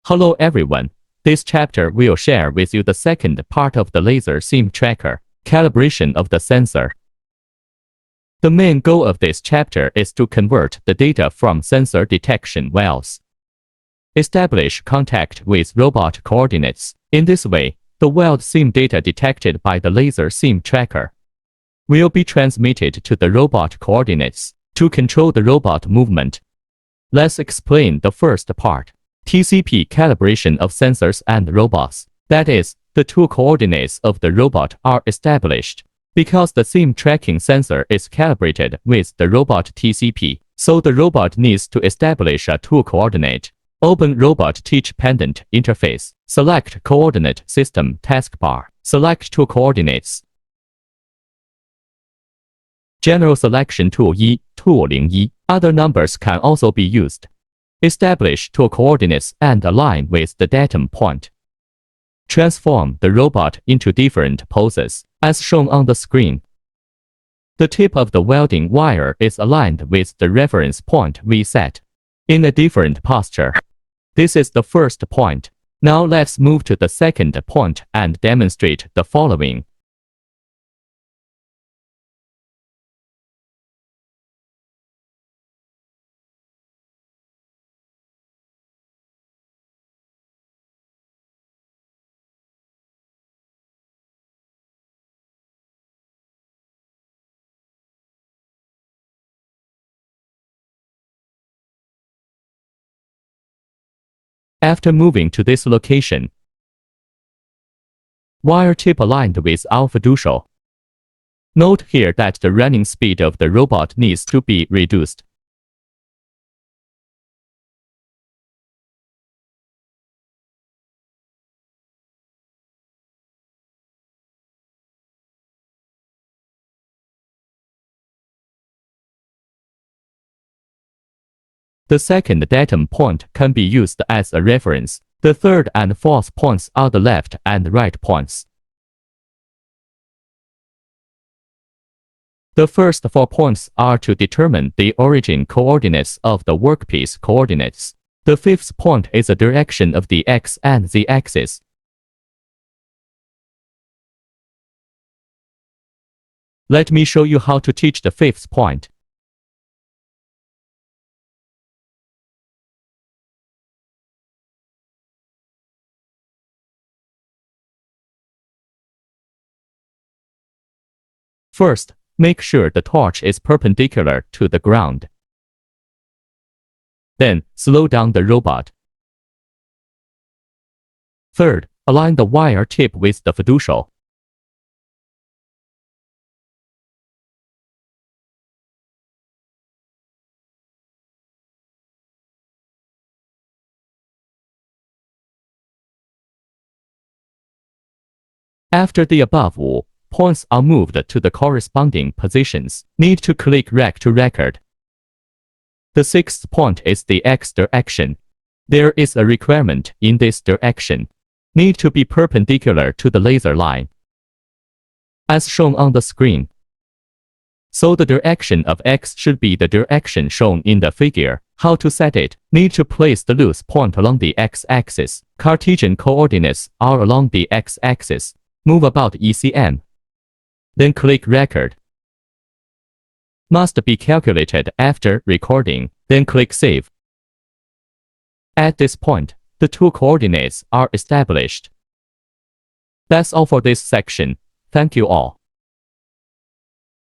Hello everyone. This chapter will share with you the second part of the laser SIM tracker, calibration of the sensor. The main goal of this chapter is to convert the data from sensor detection wells. Establish contact with robot coordinates. In this way, the weld SIM data detected by the laser SIM tracker will be transmitted to the robot coordinates to control the robot movement. Let's explain the first part. TCP calibration of sensors and robots. That is, the two coordinates of the robot are established. Because the SIM tracking sensor is calibrated with the robot TCP, so the robot needs to establish a two coordinate. Open Robot Teach Pendant Interface. Select Coordinate System taskbar. Select two coordinates. General Selection Tool 1, Tool 01. Other numbers can also be used. Establish two coordinates and align with the datum point. Transform the robot into different poses, as shown on the screen. The tip of the welding wire is aligned with the reference point we set in a different posture. This is the first point. Now let's move to the second point and demonstrate the following. After moving to this location, wire tip aligned with alpha dual. Note here that the running speed of the robot needs to be reduced. The second datum point can be used as a reference. The third and fourth points are the left and right points. The first 4 points are to determine the origin coordinates of the workpiece coordinates. The fifth point is the direction of the x and z axis. Let me show you how to teach the fifth point. First, make sure the torch is perpendicular to the ground. Then, slow down the robot. Third, align the wire tip with the fiducial. After the above points are moved to the corresponding positions, need to click Rec to record. The sixth point is the X direction. There is a requirement in this direction. Need to be perpendicular to the laser line, as shown on the screen. So the direction of X should be the direction shown in the figure. How to set it? Need to place the loose point along the X-axis. Cartesian coordinates are along the X-axis. Move about ECM. Then click Record. Must be calculated after recording. Then click Save. At this point, the two coordinates are established. That's all for this section. Thank you all.